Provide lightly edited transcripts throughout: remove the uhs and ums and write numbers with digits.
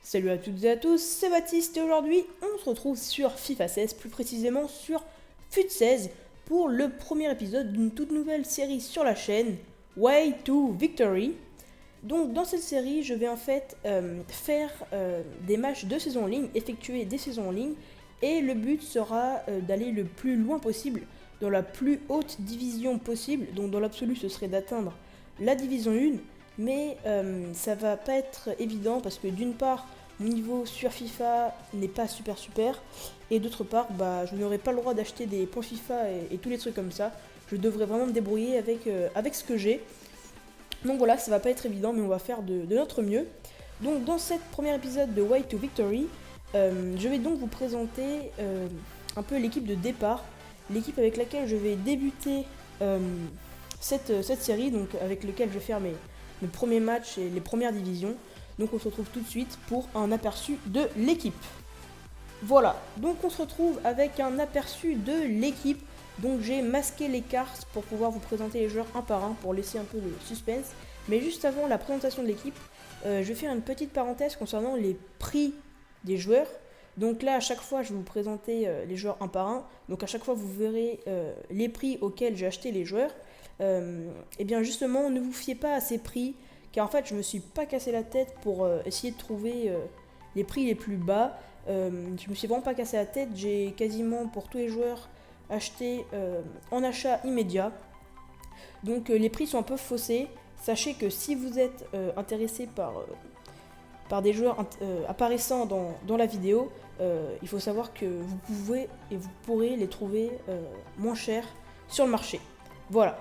Salut à toutes et à tous, c'est Baptiste et aujourd'hui on se retrouve sur FIFA 16, plus précisément sur FUT 16 pour le premier épisode d'une toute nouvelle série sur la chaîne, Way to Victory. Donc dans cette série je vais en fait faire des matchs de saison en ligne, effectuer des saisons en ligne et le but sera d'aller le plus loin possible dans la plus haute division possible, donc dans l'absolu ce serait d'atteindre la division 1. Mais ça va pas être évident parce que d'une part mon niveau sur FIFA n'est pas super et d'autre part je n'aurai pas le droit d'acheter des points FIFA et tous les trucs comme ça. Je devrais vraiment me débrouiller avec ce que j'ai. Donc voilà, ça va pas être évident mais on va faire de notre mieux. Donc dans cet premier épisode de Way to Victory, je vais donc vous présenter un peu l'équipe de départ, l'équipe avec laquelle je vais débuter cette série, donc avec laquelle je vais faire mes premiers matchs et les premières divisions. Donc on se retrouve tout de suite pour un aperçu de l'équipe. Voilà, donc on se retrouve avec un aperçu de l'équipe. Donc j'ai masqué les cartes pour pouvoir vous présenter les joueurs un par un pour laisser un peu de suspense. Mais juste avant la présentation de l'équipe, je vais faire une petite parenthèse concernant les prix des joueurs. Donc là à chaque fois je vais vous présenter les joueurs un par un. Donc à chaque fois vous verrez les prix auxquels j'ai acheté les joueurs. Et bien justement ne vous fiez pas à ces prix car en fait je me suis pas cassé la tête pour essayer de trouver les prix les plus bas. Je me suis vraiment pas cassé la tête, j'ai quasiment pour tous les joueurs acheté en achat immédiat. Donc les prix sont un peu faussés. Sachez que si vous êtes intéressé par des joueurs apparaissant dans la vidéo, il faut savoir que vous pouvez et vous pourrez les trouver moins chers sur le marché. Voilà.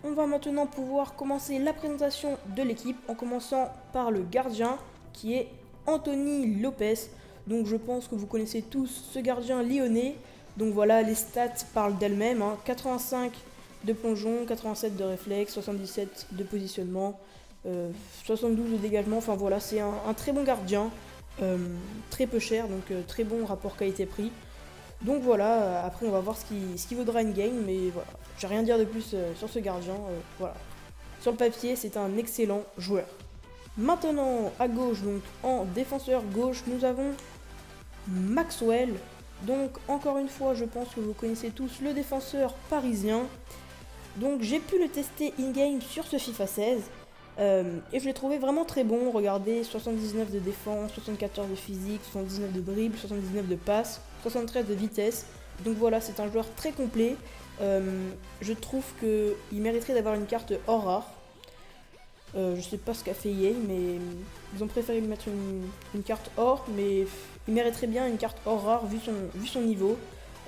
On va maintenant pouvoir commencer la présentation de l'équipe en commençant par le gardien qui est Anthony Lopes. Donc je pense que vous connaissez tous ce gardien lyonnais. Donc voilà, les stats parlent d'elles-mêmes. 85 de plongeon, 87 de réflexe, 77 de positionnement, 72 de dégagement. Enfin voilà, c'est un très bon gardien, très peu cher, donc très bon rapport qualité-prix. Donc voilà, après on va voir ce qui vaudra une game, mais voilà, j'ai rien à dire de plus sur ce gardien, voilà. Sur le papier, c'est un excellent joueur. Maintenant, à gauche, donc en défenseur gauche, nous avons Maxwell. Donc encore une fois, je pense que vous connaissez tous le défenseur parisien. Donc j'ai pu le tester in-game sur ce FIFA 16. Et je l'ai trouvé vraiment très bon. Regardez, 79 de défense, 74 de physique, 79 de dribble, 79 de passe, 73 de vitesse. Donc voilà, c'est un joueur très complet. Je trouve qu'il mériterait d'avoir une carte or rare. Je sais pas ce qu'a fait EA, mais ils ont préféré lui mettre une carte or, mais il mériterait bien une carte or rare vu son niveau.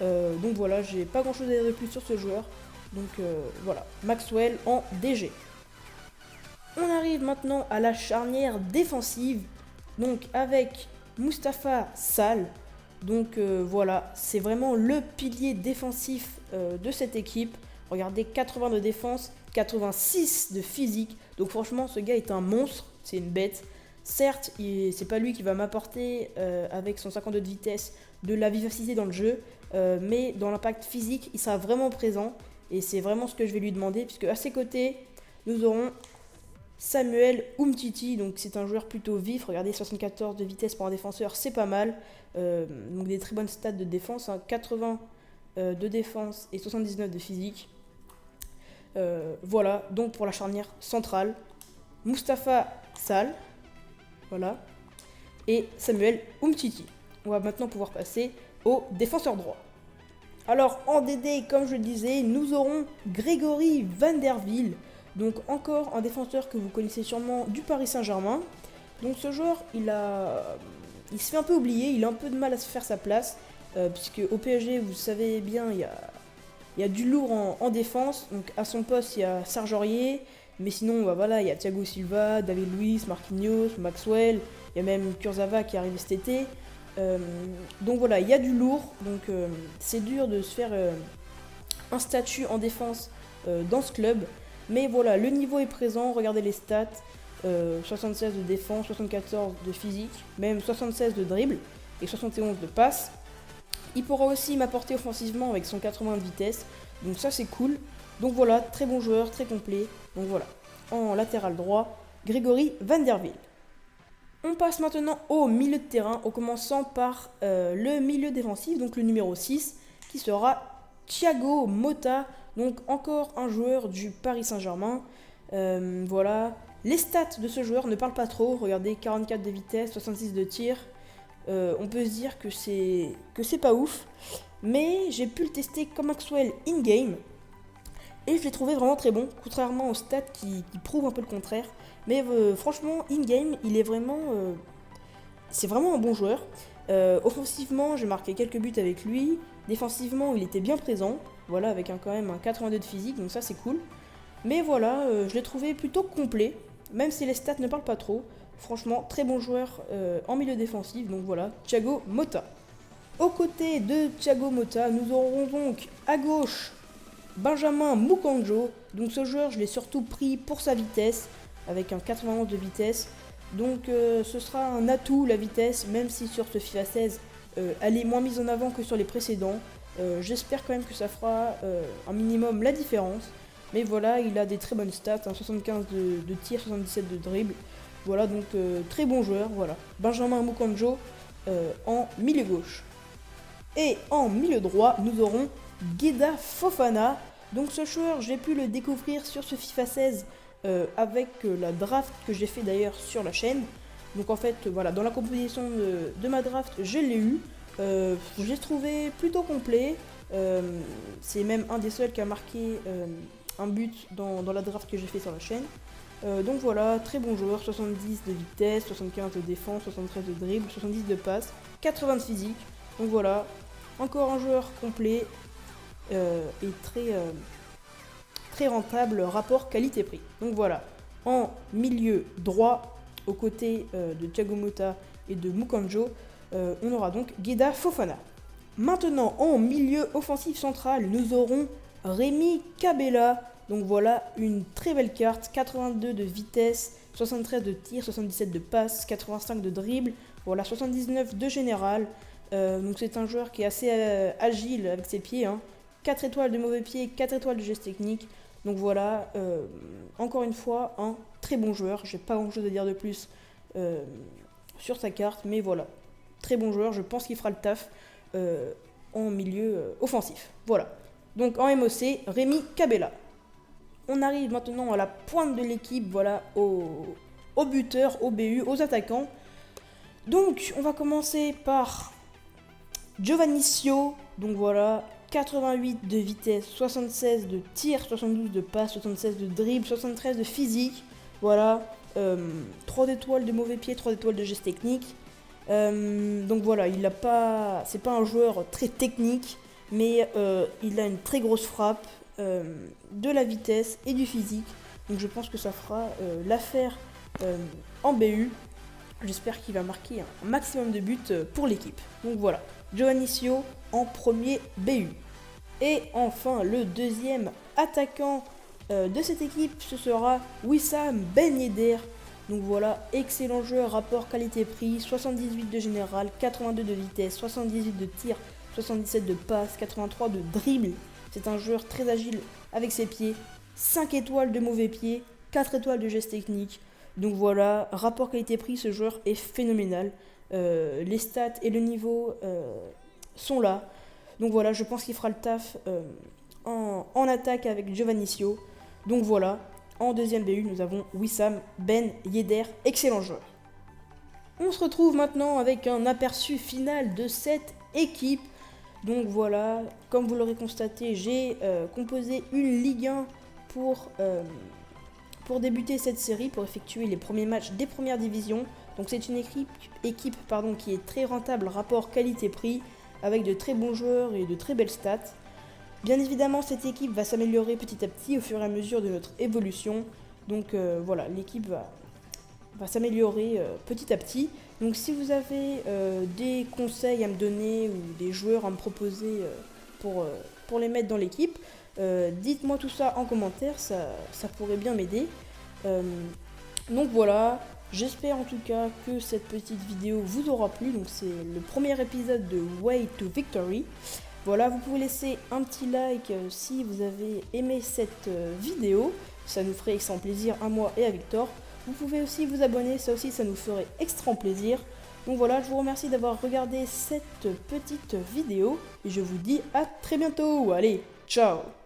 Donc voilà, j'ai pas grand chose à dire de plus sur ce joueur. Donc voilà, Maxwell en DG. On arrive maintenant à la charnière défensive, donc avec Mustapha Sall. Donc voilà, c'est vraiment le pilier défensif de cette équipe. Regardez, 80 de défense, 86 de physique. Donc franchement, ce gars est un monstre, c'est une bête. Certes, c'est pas lui qui va m'apporter avec son 52 de vitesse de la vivacité dans le jeu, mais dans l'impact physique, il sera vraiment présent. Et c'est vraiment ce que je vais lui demander, puisque à ses côtés, nous aurons Samuel Umtiti, donc c'est un joueur plutôt vif. Regardez, 74 de vitesse pour un défenseur, c'est pas mal. Donc des très bonnes stats de défense, 80 de défense et 79 de physique. Voilà, donc pour la charnière centrale, Mustapha Sall, voilà, et Samuel Umtiti. On va maintenant pouvoir passer au défenseur droit. Alors en DD, comme je le disais, nous aurons Grégory Vanderville. Donc encore un défenseur que vous connaissez sûrement du Paris Saint-Germain. Donc ce joueur, il se fait un peu oublier, il a un peu de mal à se faire sa place. Puisque au PSG, vous savez bien, il y a du lourd en défense. Donc à son poste, il y a Serge Aurier. Mais sinon, voilà, il y a Thiago Silva, David Luiz, Marquinhos, Maxwell. Il y a même Kurzawa qui est arrivé cet été. Donc voilà, il y a du lourd. Donc c'est dur de se faire un statut en défense dans ce club. Mais voilà, le niveau est présent, regardez les stats, 76 de défense, 74 de physique, même 76 de dribble et 71 de passe. Il pourra aussi m'apporter offensivement avec son 80 de vitesse, donc ça c'est cool. Donc voilà, très bon joueur, très complet. Donc voilà, en latéral droit, Grégory Vanderville. On passe maintenant au milieu de terrain, en commençant par le milieu défensif, donc le numéro 6, qui sera Thiago Motta, donc encore un joueur du Paris Saint-Germain. Voilà, les stats de ce joueur ne parlent pas trop, regardez 44 de vitesse, 66 de tir, on peut se dire que c'est pas ouf, mais j'ai pu le tester comme Maxwell in-game, et je l'ai trouvé vraiment très bon, contrairement aux stats qui prouvent un peu le contraire. Mais franchement, in-game, il est vraiment... c'est vraiment un bon joueur. Offensivement, j'ai marqué quelques buts avec lui. Défensivement, il était bien présent. Voilà, avec quand même un 82 de physique, donc ça c'est cool. Mais voilà, je l'ai trouvé plutôt complet, même si les stats ne parlent pas trop. Franchement, très bon joueur en milieu défensif, donc voilà, Thiago Motta. Aux côtés de Thiago Motta, nous aurons donc à gauche Benjamin Mukanjo. Donc ce joueur, je l'ai surtout pris pour sa vitesse, avec un 91 de vitesse. Donc ce sera un atout la vitesse, même si sur ce FIFA 16, elle est moins mise en avant que sur les précédents. J'espère quand même que ça fera un minimum la différence. Mais voilà, il a des très bonnes stats, hein, 75 de tir, 77 de dribble. Voilà, donc très bon joueur, voilà. Benjamin Mukanjo en milieu gauche. Et en milieu droit, nous aurons Gueda Fofana. Donc ce joueur, j'ai pu le découvrir sur ce FIFA 16 avec la draft que j'ai fait d'ailleurs sur la chaîne. Donc en fait, voilà, dans la composition de ma draft, je l'ai eu. Je l'ai trouvé plutôt complet. C'est même un des seuls qui a marqué un but dans la draft que j'ai fait sur la chaîne. Donc voilà, très bon joueur, 70 de vitesse, 75 de défense, 73 de dribble, 70 de passe, 80 de physique. Donc voilà, encore un joueur complet et très rentable rapport qualité-prix. Donc voilà, en milieu droit, aux côtés de Thiago Motta et de Mukanjo, on aura donc Gueda Fofana. Maintenant, en milieu offensif central, nous aurons Rémi Cabella. Donc voilà, une très belle carte, 82 de vitesse, 73 de tir, 77 de passe, 85 de dribble, voilà, 79 de général. Donc c'est un joueur qui est assez agile avec ses pieds, hein. 4 étoiles de mauvais pied, 4 étoiles de geste technique. Donc voilà, encore une fois, un très bon joueur. J'ai pas grand chose à dire de plus sur sa carte, mais voilà, très bon joueur. Je pense qu'il fera le taf en milieu offensif. Voilà, donc en MOC, Rémi Cabella. On arrive maintenant à la pointe de l'équipe, voilà, aux buteurs, aux BU, aux attaquants. Donc on va commencer par Giovannicio, donc voilà, 88 de vitesse, 76 de tir, 72 de passe, 76 de dribble, 73 de physique, voilà, 3 étoiles de mauvais pied, 3 étoiles de geste technique. Donc voilà, c'est pas un joueur très technique, mais il a une très grosse frappe, de la vitesse et du physique. Donc je pense que ça fera l'affaire en BU. J'espère qu'il va marquer un maximum de buts pour l'équipe. Donc voilà, Giovannicio en premier BU. Et enfin, le deuxième attaquant de cette équipe, ce sera Wissam Ben Yedder. Donc voilà, excellent joueur, rapport qualité-prix, 78 de général, 82 de vitesse, 78 de tir, 77 de passe, 83 de dribble. C'est un joueur très agile avec ses pieds, 5 étoiles de mauvais pied, 4 étoiles de geste technique. Donc voilà, rapport qualité-prix, ce joueur est phénoménal. Les stats et le niveau sont là. Donc voilà, je pense qu'il fera le taf en attaque avec Giovannicio. Donc voilà, en deuxième BU, nous avons Wissam Ben Yedder, excellent joueur. On se retrouve maintenant avec un aperçu final de cette équipe. Donc voilà, comme vous l'aurez constaté, j'ai composé une Ligue 1 pour débuter cette série, pour effectuer les premiers matchs des premières divisions. Donc c'est une équipe qui est très rentable rapport qualité-prix, avec de très bons joueurs et de très belles stats. Bien évidemment, cette équipe va s'améliorer petit à petit au fur et à mesure de notre évolution. Donc voilà, l'équipe va s'améliorer petit à petit. Donc si vous avez des conseils à me donner ou des joueurs à me proposer pour les mettre dans l'équipe, dites-moi tout ça en commentaire, ça pourrait bien m'aider. Donc voilà, j'espère en tout cas que cette petite vidéo vous aura plu. Donc c'est le premier épisode de Way to Victory. Voilà, vous pouvez laisser un petit like si vous avez aimé cette vidéo. Ça nous ferait extrêmement plaisir à moi et à Victor. Vous pouvez aussi vous abonner, ça aussi ça nous ferait extrêmement plaisir. Donc voilà, je vous remercie d'avoir regardé cette petite vidéo et je vous dis à très bientôt. Allez, ciao!